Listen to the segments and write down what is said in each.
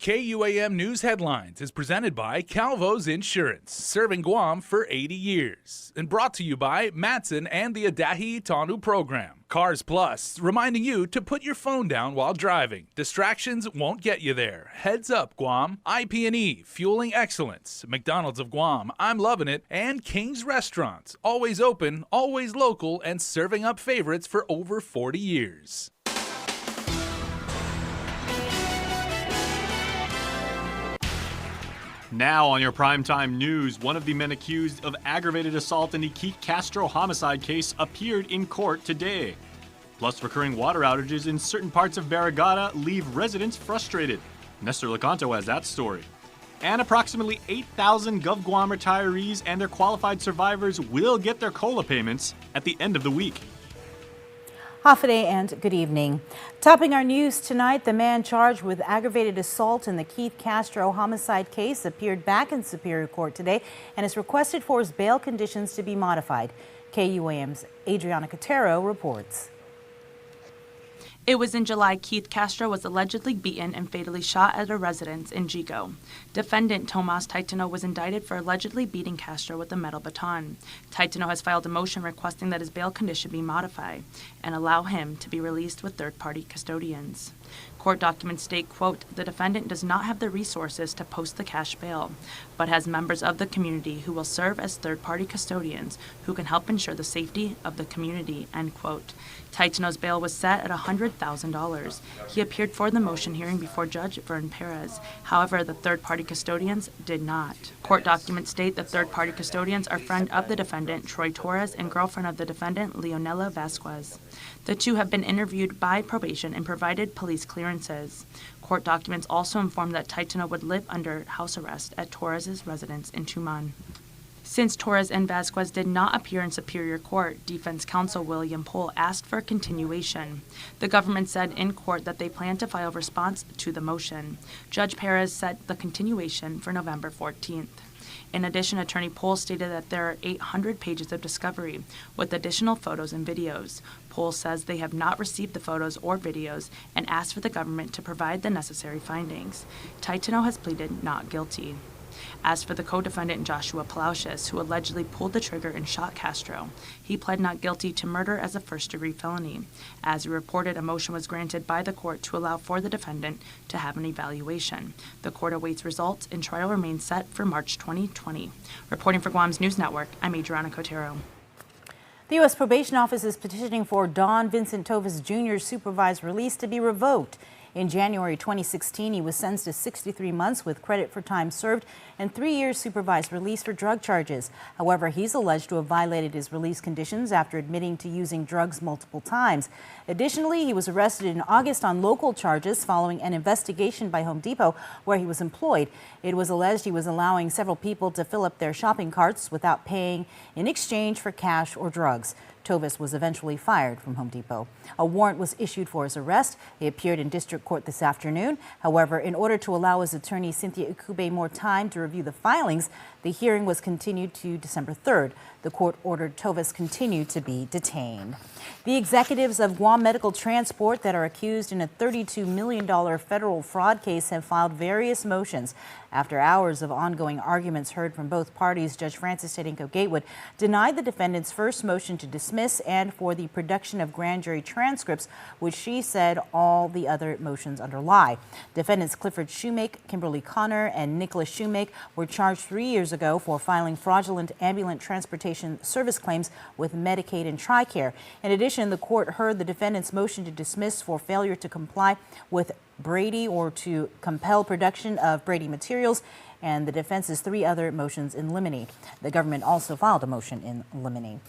KUAM News Headlines is presented by Calvo's Insurance, serving Guam for 80 years. And brought to you by Matson and the Adahi Tanu program. Cars Plus, reminding you to put your phone down while driving. Distractions won't get you there. Heads up, Guam. IP&E, fueling excellence. McDonald's of Guam, I'm loving it. And King's Restaurants, always open, always local, and serving up favorites for over 40 years. Now on your primetime news, one of the men accused of aggravated assault in the Keith Castro homicide case appeared in court today. Plus, recurring water outages in certain parts of Barrigada leave residents frustrated. Nestor Lecanto has that story. And approximately 8,000 GovGuam retirees and their qualified survivors will get their COLA payments at the end of the week. Hafaday and good evening. Topping our news tonight, the man charged with aggravated assault in the Keith Castro homicide case appeared back in Superior Court today and has requested for his bail conditions to be modified. KUAM's Adriana Cotero reports. It was in July Keith Castro was allegedly beaten and fatally shot at a residence in Jigo. Defendant Tomas Taitano was indicted for allegedly beating Castro with a metal baton. Taitano has filed a motion requesting that his bail condition be modified and allow him to be released with third-party custodians. Court documents state, quote, the defendant does not have the resources to post the cash bail, but has members of the community who will serve as third-party custodians who can help ensure the safety of the community, end quote. Taitano's bail was set at $100,000. He appeared for the motion hearing before Judge Vern Perez. However, the third-party custodians did not. Court documents state the third-party custodians are friend of the defendant, Troy Torres, and girlfriend of the defendant, Leonela Vasquez. The two have been interviewed by probation and provided police clearances. Court documents also inform that Taitano would live under house arrest at Torres' residence in Tuman. Since Torres and Vasquez did not appear in Superior Court, Defense Counsel William Pohl asked for a continuation. The government said in court that they plan to file a response to the motion. Judge Perez set the continuation for November 14th. In addition, Attorney Pohl stated that there are 800 pages of discovery with additional photos and videos. Pohl says they have not received the photos or videos and asked for the government to provide the necessary findings. Taitano has pleaded not guilty. As for the co-defendant Joshua Palacios, who allegedly pulled the trigger and shot Castro, he pled not guilty to murder as a first-degree felony. As he reported, a motion was granted by the court to allow for the defendant to have an evaluation. The court awaits results and trial remains set for March 2020. Reporting for Guam's News Network, I'm Adriana Cotero. The U.S. Probation Office is petitioning for Don Vincent Tovis Jr.'s supervised release to be revoked. In January 2016, he was sentenced to 63 months with credit for time served and 3 years supervised release for drug charges. However, he's alleged to have violated his release conditions after admitting to using drugs multiple times. Additionally, he was arrested in August on local charges following an investigation by Home Depot where he was employed. It was alleged he was allowing several people to fill up their shopping carts without paying in exchange for cash or drugs. Tovis was eventually fired from Home Depot. A warrant was issued for his arrest. He appeared in district court this afternoon. However, in order to allow his attorney Cynthia Ikube more time to review the filings, the hearing was continued to December 3rd. The court ordered Tovis continue to be detained. The executives of Guam Medical Transport that are accused in a $32 million federal fraud case have filed various motions. After hours of ongoing arguments heard from both parties, Judge Francis Tedinko Gatewood denied the defendant's first motion to dismiss and for the production of grand jury transcripts, which she said all the other motions underlie. Defendants Clifford Shoemake, Kimberly Connor, and Nicholas Shoemake were charged 3 years ago for filing fraudulent ambulance transportation service claims with Medicaid and TRICARE. In addition, the court heard the defendant's motion to dismiss for failure to comply with Brady or to compel production of Brady materials and the defense's 3 other motions in limine. The government also filed a motion in limine.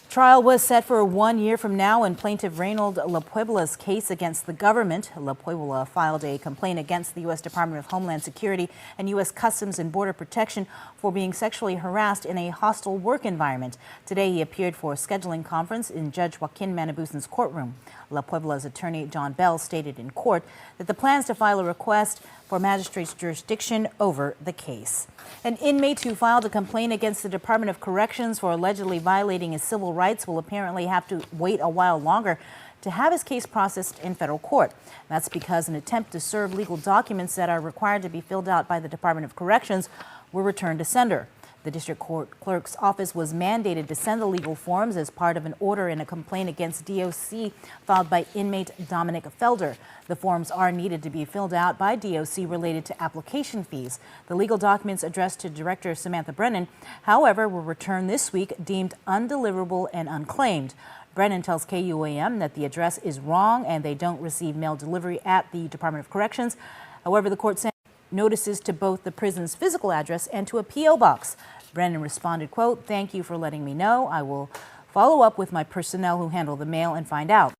Trial was set for 1 year from now in plaintiff Reynold La Puebla's case against the government. La Puebla filed a complaint against the U.S. Department of Homeland Security and U.S. Customs and Border Protection for being sexually harassed in a hostile work environment. Today, he appeared for a scheduling conference in Judge Joaquin Manabusan's courtroom. La Puebla's attorney John Bell stated in court that the plans to file a request for magistrate's jurisdiction over the case. An inmate who filed a complaint against the Department of Corrections for allegedly violating his civil rights will apparently have to wait a while longer to have his case processed in federal court. That's because an attempt to serve legal documents that are required to be filled out by the Department of Corrections were returned to sender. The district court clerk's office was mandated to send the legal forms as part of an order in a complaint against DOC filed by inmate Dominic Felder. The forms are needed to be filled out by DOC related to application fees. The legal documents addressed to Director Samantha Brennan, however, were returned this week deemed undeliverable and unclaimed. Brennan tells KUAM that the address is wrong and they don't receive mail delivery at the Department of Corrections. However, the court sent notices to both the prison's physical address and to a P.O. box. Brennan responded, quote, "Thank you for letting me know. I will follow up with my personnel who handle the mail and find out."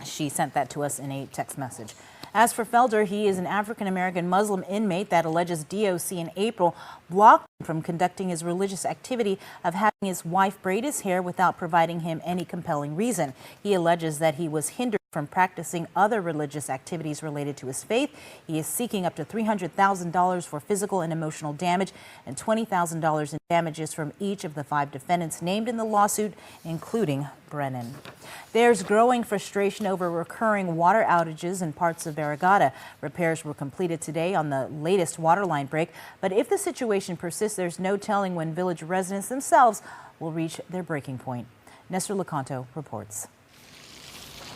She sent that to us in a text message. As for Felder, he is an African-American Muslim inmate that alleges DOC in April blocked him from conducting his religious activity of having his wife braid his hair without providing him any compelling reason. He alleges that he was hindered from practicing other religious activities related to his faith. He is seeking up to $300,000 for physical and emotional damage and $20,000 in damages from each of the 5 defendants named in the lawsuit, including Brennan. There's growing frustration over recurring water outages in parts of Barrigada. Repairs were completed today on the latest water line break, but if the situation persists, there's no telling when village residents themselves will reach their breaking point. Nestor Lecanto reports.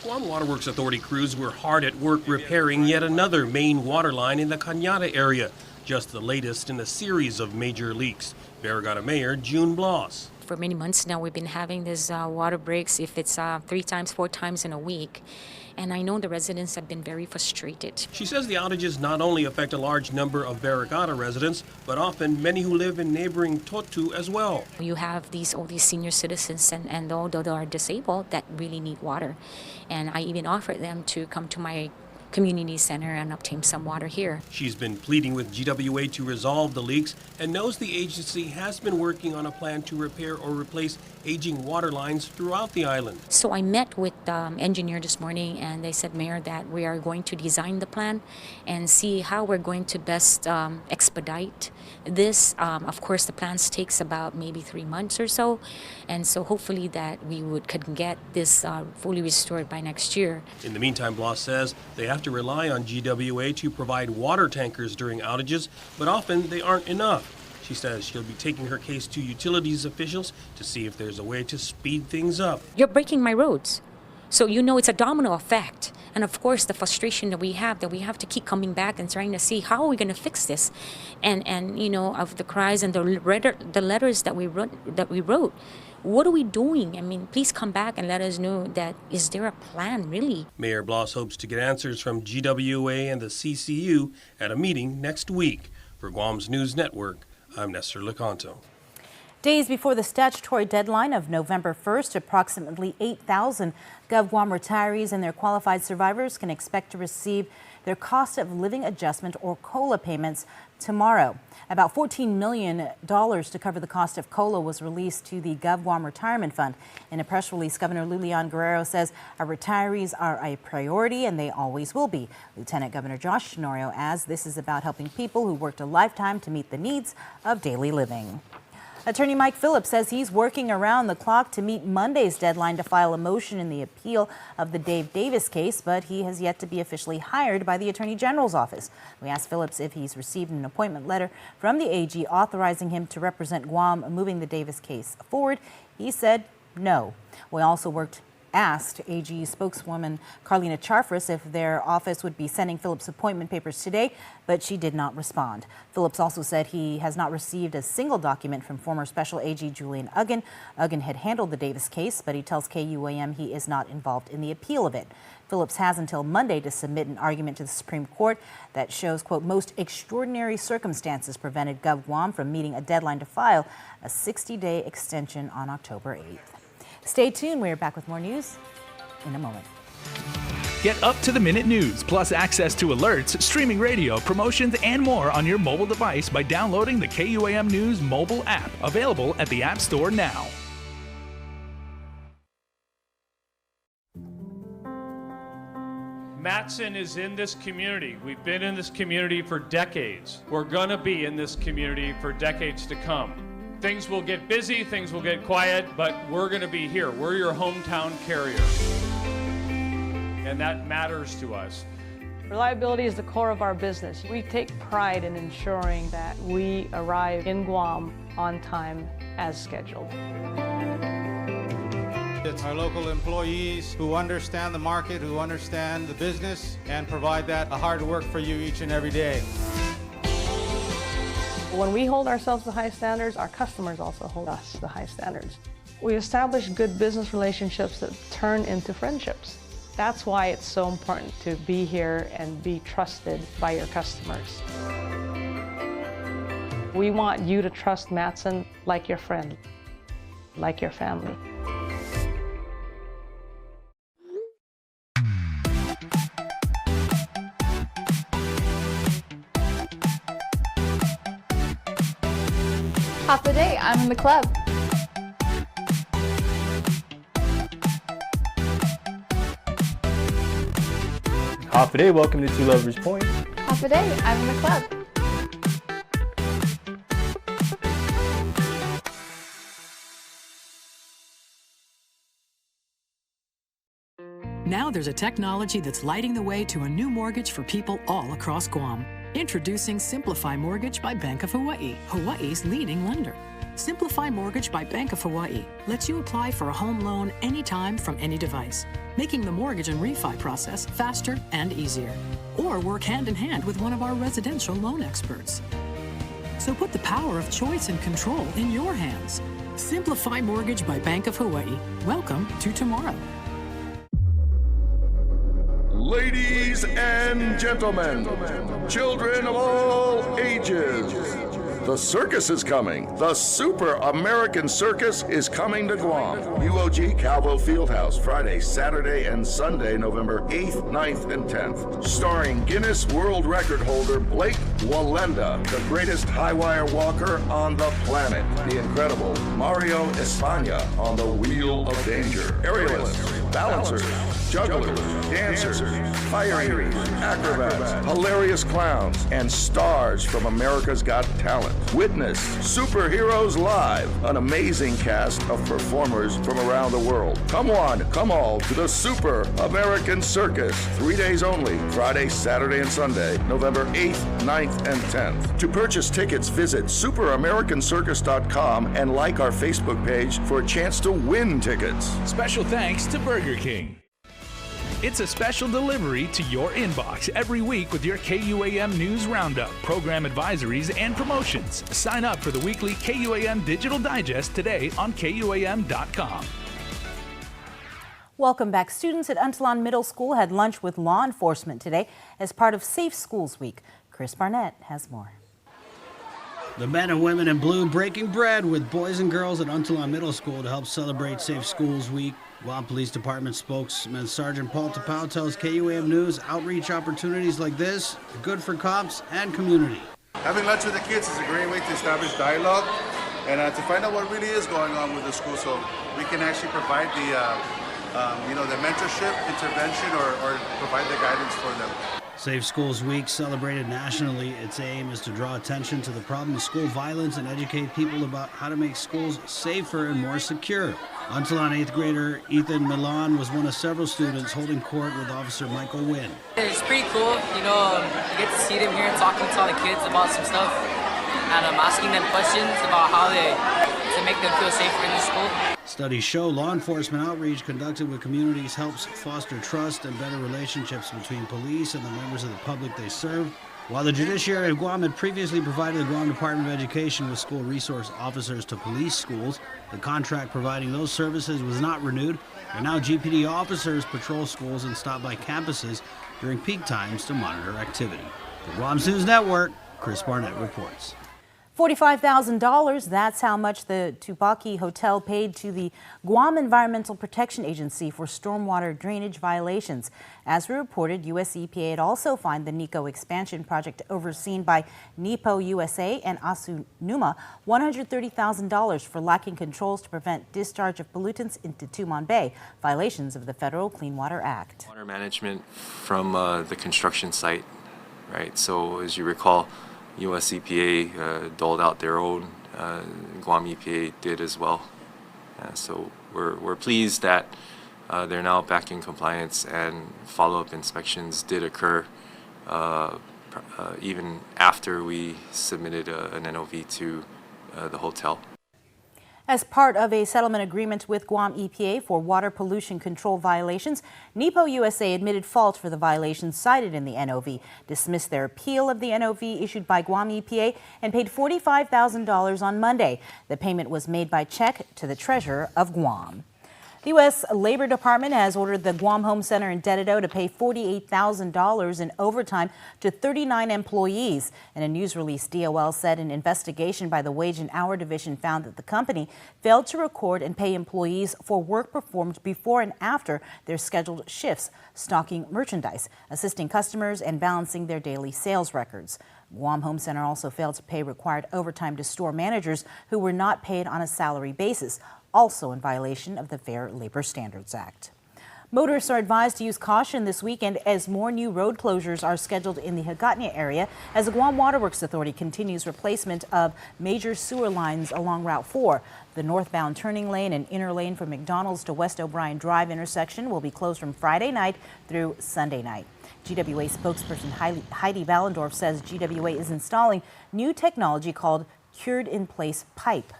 Guam Waterworks Authority crews were hard at work repairing yet another main water line in the Cañada area, just the latest in a series of major leaks. Barrigada Mayor June Bloss. For many months now, we've been having these water breaks, if it's 3 times, 4 times in a week. And I know the residents have been very frustrated. She says the outages not only affect a large number of Barrigada residents, but often many who live in neighboring Totu as well. You have all these senior citizens and all that are disabled that really need water. And I even offered them to come to my community center and obtain some water here. She's been pleading with GWA to resolve the leaks and knows the agency has been working on a plan to repair or replace aging water lines throughout the island. So I met with the engineer this morning and they said, Mayor, that we are going to design the plan and see how we're going to best expedite this. Of course, the plans takes about maybe 3 months or so. And so hopefully that we could get this fully restored by next year. In the meantime, Bloss says they have to rely on GWA to provide water tankers during outages, but often they aren't enough. She says she'll be taking her case to utilities officials to see if there's a way to speed things up. You're breaking my roads. So it's a domino effect. And of course, the frustration that we have to keep coming back and trying to see how are we going to fix this. And of the cries and the letters that we wrote. What are we doing? I mean, please come back and let us know that is there a plan, really? Mayor Bloss hopes to get answers from GWA and the CCU at a meeting next week. For Guam's News Network, I'm Nestor Lecanto. Days before the statutory deadline of November 1st, approximately 8,000 GovGuam retirees and their qualified survivors can expect to receive their cost of living adjustment or COLA payments tomorrow. About $14 million to cover the cost of COLA was released to the GovGuam Retirement Fund. In a press release, Governor Lilian Guerrero says our retirees are a priority and they always will be. Lieutenant Governor Josh Tenorio adds this is about helping people who worked a lifetime to meet the needs of daily living. Attorney Mike Phillips says he's working around the clock to meet Monday's deadline to file a motion in the appeal of the Dave Davis case, but he has yet to be officially hired by the Attorney General's office. We asked Phillips if he's received an appointment letter from the AG authorizing him to represent Guam moving the Davis case forward. He said no. We also asked AG spokeswoman Carlina Charfris if their office would be sending Phillips appointment papers today, but she did not respond. Phillips also said he has not received a single document from former Special AG Julian Uggan. Uggan had handled the Davis case, but he tells KUAM he is not involved in the appeal of it. Phillips has until Monday to submit an argument to the Supreme Court that shows, quote, most extraordinary circumstances prevented GovGuam from meeting a deadline to file a 60-day extension on October 8th. Stay tuned. We're back with more news in a moment. Get up-to-the-minute news, plus access to alerts, streaming radio, promotions, and more on your mobile device by downloading the KUAM News mobile app, available at the App Store now. Matson is in this community. We've been in this community for decades. We're gonna be in this community for decades to come. Things will get busy, things will get quiet, but we're going to be here. We're your hometown carrier. and that matters to us. Reliability is the core of our business. We take pride in ensuring that we arrive in Guam on time as scheduled. It's our local employees who understand the market, who understand the business, and provide that hard work for you each and every day. When we hold ourselves to high standards, our customers also hold us to high standards. We establish good business relationships that turn into friendships. That's why it's so important to be here and be trusted by your customers. We want you to trust Matson like your friend, like your family. Half the day, I'm in the club. Half a day, welcome to Two Lovers Point. Half a day, I'm in the club. Now there's a technology that's lighting the way to a new mortgage for people all across Guam. Introducing Simplify Mortgage by Bank of Hawaii, Hawaii's leading lender. Simplify Mortgage by Bank of Hawaii lets you apply for a home loan anytime from any device, making the mortgage and refi process faster and easier. Or work hand in hand with one of our residential loan experts. So put the power of choice and control in your hands. Simplify Mortgage by Bank of Hawaii. Welcome to tomorrow. Ladies and gentlemen, children of all ages, the circus is coming. The Super American Circus is coming to Guam. UOG Calvo Fieldhouse, Friday, Saturday, and Sunday, November 8th, 9th, and 10th. Starring Guinness World Record holder Blake Wallenda, the greatest high wire walker on the planet. The incredible Mario Espana on the Wheel of Danger. Aerialists, balancers, jugglers, dancers, fire eaters, acrobats, hilarious clowns, and stars from America's Got Talent. Witness Superheroes Live, an amazing cast of performers from around the world. Come on, come all to the Super American Circus. 3 days only, Friday, Saturday, and Sunday, November 8th, 9th, and 10th. To purchase tickets, visit superamericancircus.com and like our Facebook page for a chance to win tickets. Special thanks to Burger King. It's a special delivery to your inbox every week with your KUAM News Roundup, program advisories, and promotions. Sign up for the weekly KUAM Digital Digest today on KUAM.com. Welcome back. Students at Untalan Middle School had lunch with law enforcement today as part of Safe Schools Week. Chris Barnett has more. The men and women in blue breaking bread with boys and girls at Untalan Middle School to help celebrate Safe Schools Week. Guam Police Department spokesman Sergeant Paul Tapau tells KUAM News outreach opportunities like this are good for cops and community. Having lunch with the kids is a great way to establish dialogue and to find out what really is going on with the school, so we can actually provide the mentorship, intervention, or provide the guidance for them. Safe Schools Week celebrated nationally. Its aim is to draw attention to the problem of school violence and educate people about how to make schools safer and more secure. Untalan 8th grader Ethan Milan was one of several students holding court with Officer Michael Wynn. It's pretty cool, you get to see them here and talking to all the kids about some stuff, and asking them questions about how to make them feel safer in the school. Studies show law enforcement outreach conducted with communities helps foster trust and better relationships between police and the members of the public they serve. While the Judiciary of Guam had previously provided the Guam Department of Education with school resource officers to police schools, the contract providing those services was not renewed, and now GPD officers patrol schools and stop by campuses during peak times to monitor activity. For Guam's News Network, Chris Barnett reports. $45,000, that's how much the Tupaki Hotel paid to the Guam Environmental Protection Agency for stormwater drainage violations. As we reported, U.S. EPA had also fined the Nico expansion project overseen by NEPO USA and Asunuma $130,000 for lacking controls to prevent discharge of pollutants into Tumon Bay, violations of the Federal Clean Water Act. Water management from the construction site, right? So as you recall, U.S. EPA doled out their own, Guam EPA did as well. So we're pleased that They're now back in compliance, and follow-up inspections did occur even after we submitted an NOV to the hotel. As part of a settlement agreement with Guam EPA for water pollution control violations, NEPO USA admitted fault for the violations cited in the NOV, dismissed their appeal of the NOV issued by Guam EPA, and paid $45,000 on Monday. The payment was made by check to the treasurer of Guam. The U.S. Labor Department has ordered the Guam Home Center in Dededo to pay $48,000 in overtime to 39 employees. In a news release, DOL said an investigation by the Wage and Hour Division found that the company failed to record and pay employees for work performed before and after their scheduled shifts, stocking merchandise, assisting customers, and balancing their daily sales records. Guam Home Center also failed to pay required overtime to store managers who were not paid on a salary basis, also in violation of the Fair Labor Standards Act. Motorists are advised to use caution this weekend as more new road closures are scheduled in the Hagåtña area as the Guam Waterworks Authority continues replacement of major sewer lines along Route 4. The northbound turning lane and inner lane from McDonald's to West O'Brien Drive intersection will be closed from Friday night through Sunday night. GWA spokesperson Heidi Ballendorf says GWA is installing new technology called cured-in-place pipe.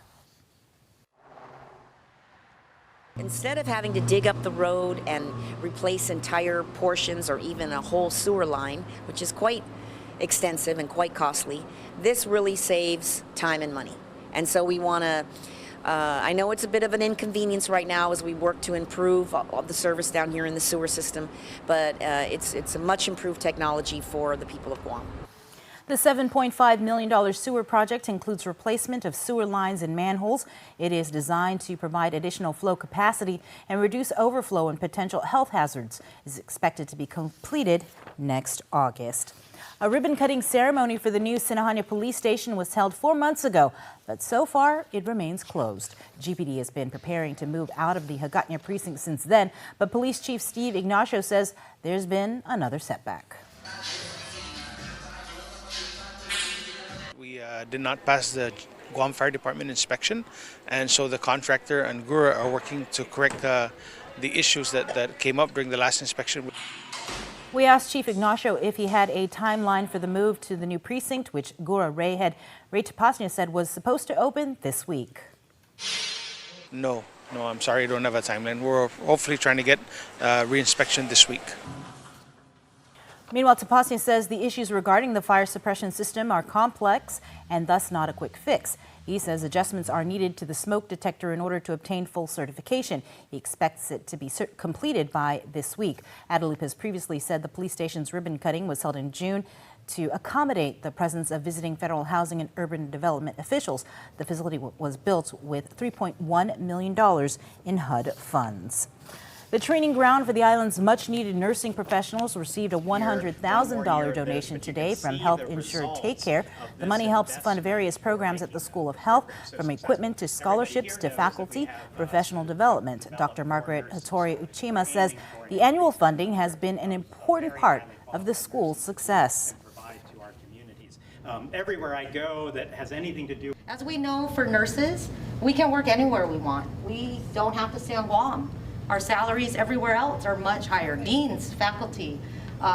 Instead of having to dig up the road and replace entire portions or even a whole sewer line, which is quite extensive and quite costly, this really saves time and money. And so we want to, I know it's a bit of an inconvenience right now as we work to improve the service down here in the sewer system, but it's a much improved technology for the people of Guam. The $7.5 million sewer project includes replacement of sewer lines and manholes. It is designed to provide additional flow capacity and reduce overflow and potential health hazards. It is expected to be completed next August. A ribbon-cutting ceremony for the new Sinahaña police station was held 4 months ago, but so far it remains closed. GPD has been preparing to move out of the Hagåtña precinct since then, but Police Chief Steve Ignacio says there's been another setback. We did not pass the Guam Fire Department inspection, and so the contractor and GURA are working to correct the issues that came up during the last inspection. We asked Chief Ignacio if he had a timeline for the move to the new precinct, which GURA head Ray Tapasnia said was supposed to open this week. No, I'm sorry, I don't have a timeline. We're hopefully trying to get re-inspection this week. Meanwhile, Tapasnia says the issues regarding the fire suppression system are complex and thus not a quick fix. He says adjustments are needed to the smoke detector in order to obtain full certification. He expects it to be completed by this week. Adelup has previously said the police station's ribbon cutting was held in June to accommodate the presence of visiting federal housing and urban development officials. The facility was built with $3.1 million in HUD funds. The training ground for the island's much-needed nursing professionals received a $100,000 donation today from health-insured Take Care. The money helps fund various programs at the School of Health, from equipment to scholarships to faculty, professional development. Dr. Margaret Hattori Uchima says the annual funding has been an important part of the school's success. Everywhere I go that has anything to do. As we know, for nurses, we can work anywhere we want. We don't have to stay on Guam. Our salaries everywhere else are much higher. Deans, faculty,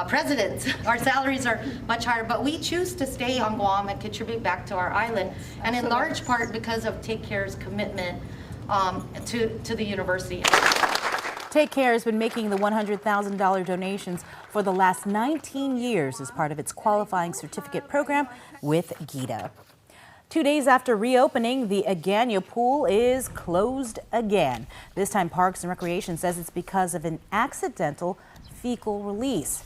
presidents, our salaries are much higher, but we choose to stay on Guam and contribute back to our island, and in large part because of Take Care's commitment to the university. Take Care has been making the $100,000 donations for the last 19 years as part of its qualifying certificate program with GITA. 2 days after reopening, the Hagåtña pool is closed again. This time, Parks and Recreation says it's because of an accidental fecal release.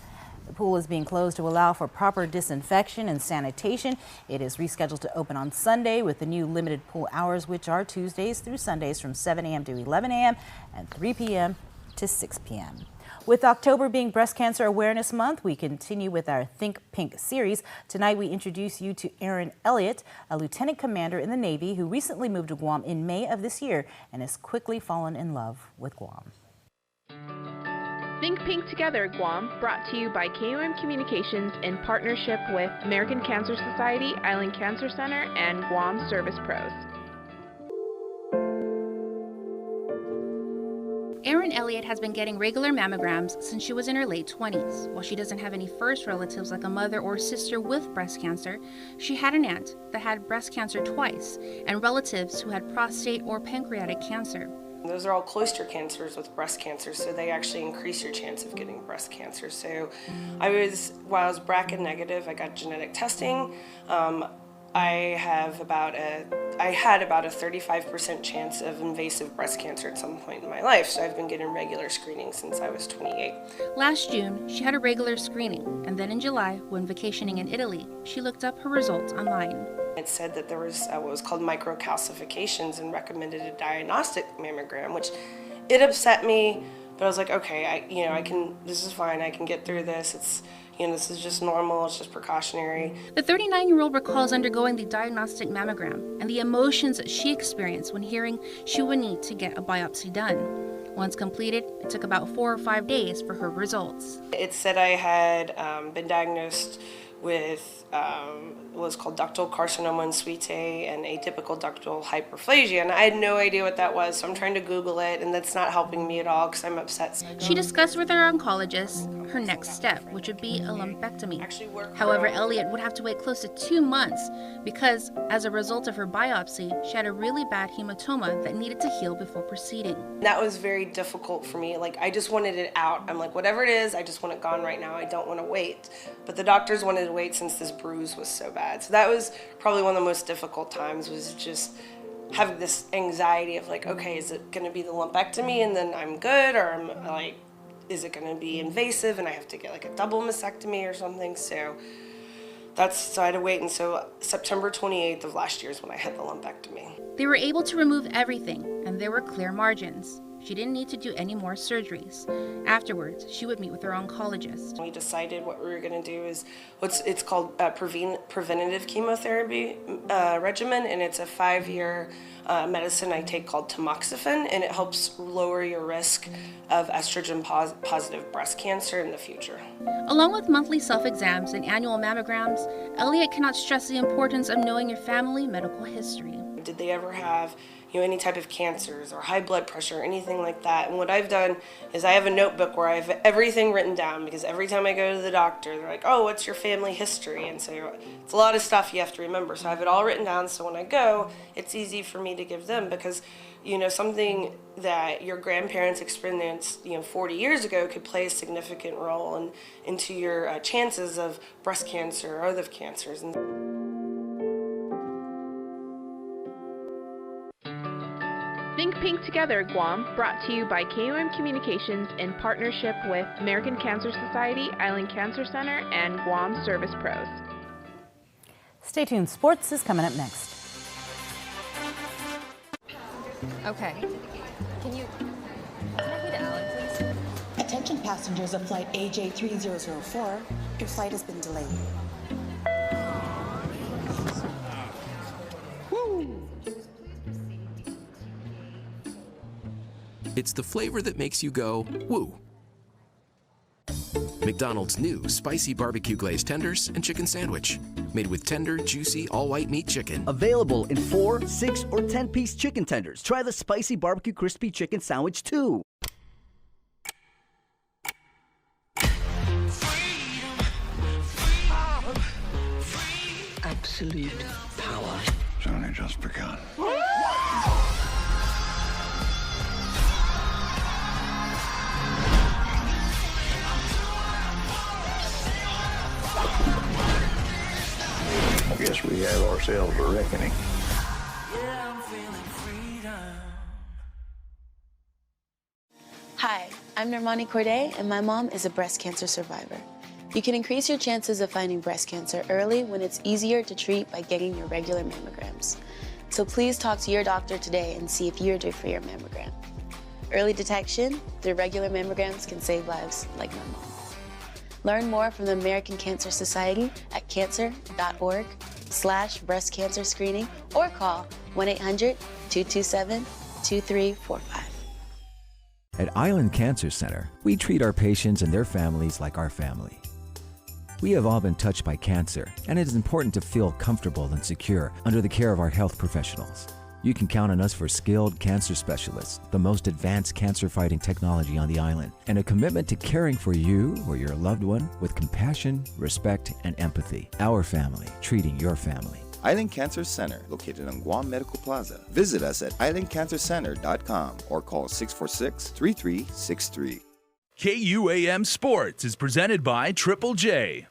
The pool is being closed to allow for proper disinfection and sanitation. It is rescheduled to open on Sunday with the new limited pool hours, which are Tuesdays through Sundays from 7 a.m. to 11 a.m. and 3 p.m. to 6 p.m. With October being Breast Cancer Awareness Month, we continue with our Think Pink series. Tonight, we introduce you to Aaron Elliott, a lieutenant commander in the Navy who recently moved to Guam in May of this year and has quickly fallen in love with Guam. Think Pink Together, Guam, brought to you by KUAM Communications in partnership with American Cancer Society, Island Cancer Center, and Guam Service Pros. Aaron Elliott Elliot has been getting regular mammograms since she was in her late 20s. While she doesn't have any first relatives like a mother or sister with breast cancer, she had an aunt that had breast cancer twice and relatives who had prostate or pancreatic cancer. Those are all cloister cancers with breast cancer, so they actually increase your chance of getting breast cancer. So while I was BRCA negative, I got genetic testing. I had about a 35% chance of invasive breast cancer at some point in my life, so I've been getting regular screenings since I was 28. Last June, she had a regular screening, and then in July, when vacationing in Italy, she looked up her results online. It said that there was what was called microcalcifications and recommended a diagnostic mammogram, which it upset me, but I was like, okay, I can, this is fine, I can get through this. It's, this is just normal, it's just precautionary. The 39-year-old recalls undergoing the diagnostic mammogram and the emotions that she experienced when hearing she would need to get a biopsy done. Once completed, it took about 4 or 5 days for her results. It said I had been diagnosed with what's called ductal carcinoma in suite and atypical ductal hyperplasia, and I had no idea what that was, so I'm trying to Google it, and that's not helping me at all because I'm upset. She discussed with her oncologist her next step, which would be a lumpectomy. However, Elliot would have to wait close to 2 months because, as a result of her biopsy, she had a really bad hematoma that needed to heal before proceeding. That was very difficult for me. Like, I just wanted it out. I'm like, whatever it is, I just want it gone right now. I don't want to wait. But the doctors wanted to wait since this bruise was so bad. So that was probably one of the most difficult times, was just having this anxiety of like, okay, is it going to be the lumpectomy and then I'm good, or I'm like, is it going to be invasive and I have to get like a double mastectomy or something? So I had to wait, and so September 28th of last year is when I had the lumpectomy. They were able to remove everything, and there were clear margins. She didn't need to do any more surgeries. Afterwards, she would meet with her oncologist. We decided what we were going to do is it's called preventative chemotherapy regimen, and it's a 5-year medicine I take called tamoxifen, and it helps lower your risk of estrogen-positive breast cancer in the future. Along with monthly self-exams and annual mammograms, Elliot cannot stress the importance of knowing your family medical history. Did they ever have any type of cancers or high blood pressure or anything like that? And what I've done is I have a notebook where I have everything written down, because every time I go to the doctor, they're like, oh, what's your family history? And so it's a lot of stuff you have to remember. So I have it all written down, so when I go, it's easy for me to give them, because something that your grandparents experienced 40 years ago could play a significant role into your chances of breast cancer or other cancers. Think Pink Together, Guam, brought to you by KUAM Communications in partnership with American Cancer Society, Island Cancer Center, and Guam Service Pros. Stay tuned. Sports is coming up next. Okay. Can I meet Alan, please? Attention passengers of flight AJ3004, your flight has been delayed. It's the flavor that makes you go, woo. McDonald's new spicy barbecue glazed tenders and chicken sandwich. Made with tender, juicy, all-white meat chicken. Available in 4, 6, or 10-piece chicken tenders. Try the spicy barbecue crispy chicken sandwich too. Absolute power. It's only just begun. I guess we have ourselves a reckoning. Hi, I'm Normani Corday, and my mom is a breast cancer survivor. You can increase your chances of finding breast cancer early when it's easier to treat by getting your regular mammograms. So please talk to your doctor today and see if you're due for your mammogram. Early detection through regular mammograms can save lives like my mom. Learn more from the American Cancer Society at cancer.org/breast cancer screening or call 1-800-227-2345. At Island Cancer Center, we treat our patients and their families like our family. We have all been touched by cancer, and it is important to feel comfortable and secure under the care of our health professionals. You can count on us for skilled cancer specialists, the most advanced cancer-fighting technology on the island, and a commitment to caring for you or your loved one with compassion, respect, and empathy. Our family, treating your family. Island Cancer Center, located on Guam Medical Plaza. Visit us at islandcancercenter.com or call 646-3363. KUAM Sports is presented by Triple J.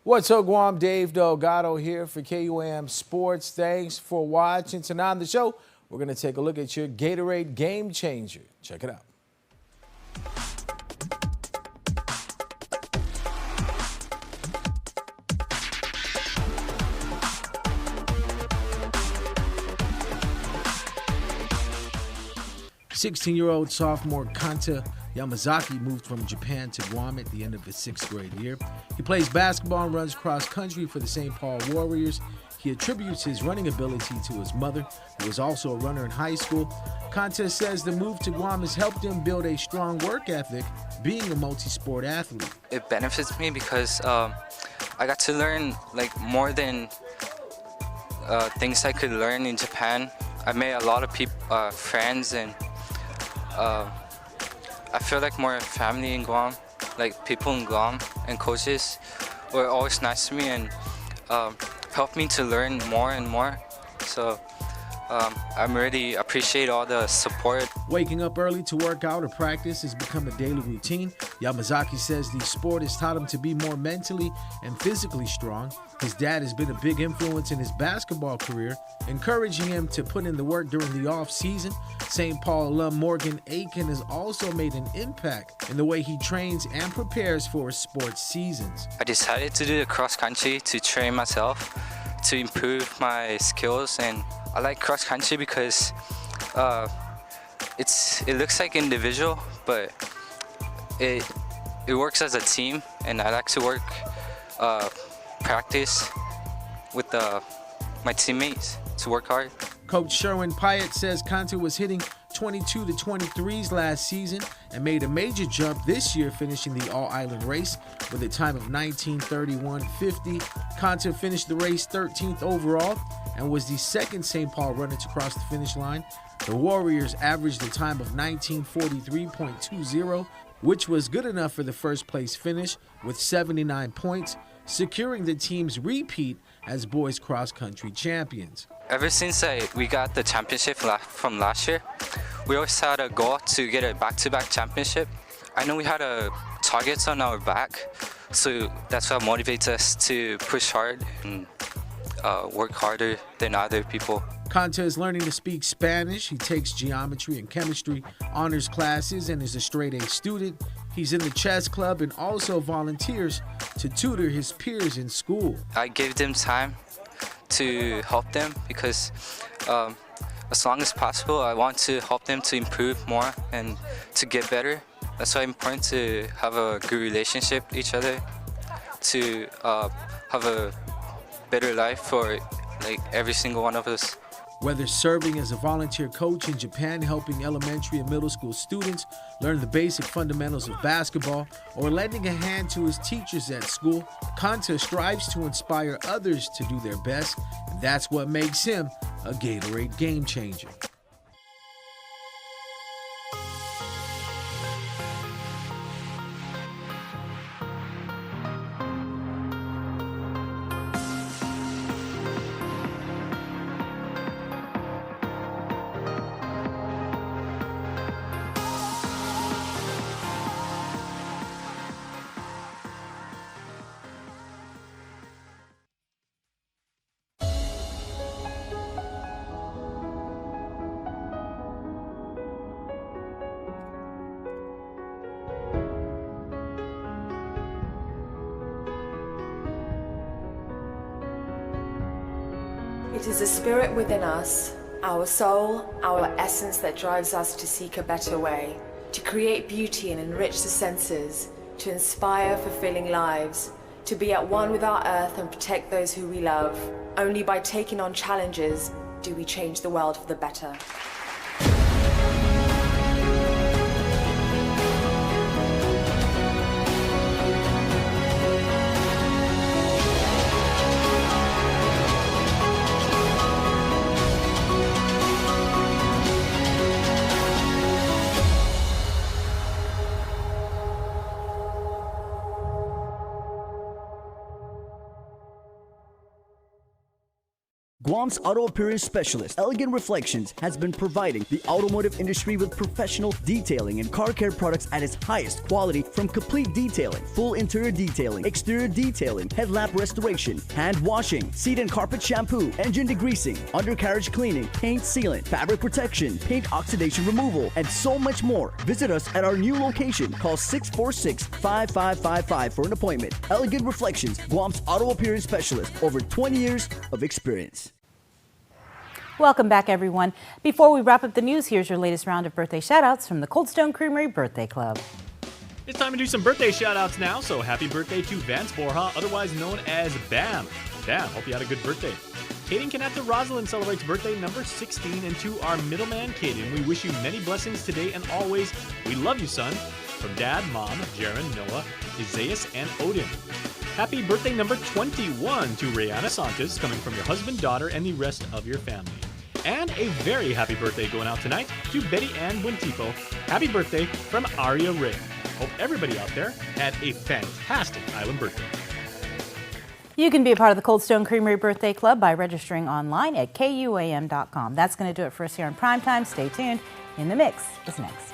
What's up, Guam? Dave Delgado here for KUAM Sports. Thanks for watching. Tonight on the show, we're going to take a look at your Gatorade Game Changer. Check it out. "16-year-old sophomore Kanta Yamazaki moved from Japan to Guam at the end of his 6th grade year. He plays basketball and runs cross country for the St. Paul Warriors. He attributes his running ability to his mother, who was also a runner in high school. Kanta says the move to Guam has helped him build a strong work ethic, being a multi-sport athlete. It benefits me because I got to learn more than things I could learn in Japan. I made a lot of friends, and I feel like more family in Guam. Like people in Guam and coaches were always nice to me and helped me to learn more and more. So I really appreciate all the support. Waking up early to work out or practice has become a daily routine. Yamazaki says the sport has taught him to be more mentally and physically strong. His dad has been a big influence in his basketball career, encouraging him to put in the work during the off-season. St. Paul alum Morgan Aiken has also made an impact in the way he trains and prepares for his sports seasons. I decided to do the cross country to train myself, to improve my skills, and I like cross country because it looks like individual, but it works as a team, and I like to work practice with my teammates to work hard. Coach Sherwin Pyatt says Kanta was hitting 22 to 23s last season and made a major jump this year, finishing the all-island race with a time of 19:31.50. Kanta finished the race 13th overall and was the second St. Paul runner to cross the finish line. The Warriors averaged a time of 19:43.20, which was good enough for the first place finish with 79 points, securing the team's repeat as boys cross-country champions. Ever since we got the championship from last year, we always had a goal to get a back-to-back championship. I know we had targets on our back, so that's what motivates us to push hard and work harder than other people. Kanta is learning to speak Spanish. He takes geometry and chemistry honors classes and is a straight-A student. He's in the chess club and also volunteers to tutor his peers in school. I give them time to help them because as long as possible, I want to help them to improve more and to get better. That's why it's important to have a good relationship with each other, to have a better life for every single one of us. Whether serving as a volunteer coach in Japan, helping elementary and middle school students learn the basic fundamentals of basketball, or lending a hand to his teachers at school, Kanta strives to inspire others to do their best, and that's what makes him a Gatorade game changer. It is the spirit within us, our soul, our essence that drives us to seek a better way, to create beauty and enrich the senses, to inspire fulfilling lives, to be at one with our earth and protect those who we love. Only by taking on challenges do we change the world for the better. Guam's auto appearance specialist, Elegant Reflections, has been providing the automotive industry with professional detailing and car care products at its highest quality, from complete detailing, full interior detailing, exterior detailing, headlamp restoration, hand washing, seat and carpet shampoo, engine degreasing, undercarriage cleaning, paint sealant, fabric protection, paint oxidation removal, and so much more. Visit us at our new location. Call 646-5555 for an appointment. Elegant Reflections, Guam's auto appearance specialist. Over 20 years of experience. Welcome back, everyone. Before we wrap up the news, here's your latest round of birthday shout-outs from the Cold Stone Creamery Birthday Club. It's time to do some birthday shout-outs now, so happy birthday to Vance Borja, otherwise known as Bam. Bam, hope you had a good birthday. Kaden Kanata Rosalind celebrates birthday number 16, and to our middleman, Kaden, we wish you many blessings today and always. We love you, son. From Dad, Mom, Jaron, Noah, Isaias, and Odin. Happy birthday number 21 to Rihanna Santos, coming from your husband, daughter, and the rest of your family. And a very happy birthday going out tonight to Betty Ann Buentipo. Happy birthday from Aria Ray. Hope everybody out there had a fantastic island birthday. You can be a part of the Cold Stone Creamery Birthday Club by registering online at KUAM.com. That's going to do it for us here on Primetime. Stay tuned. In the Mix is next.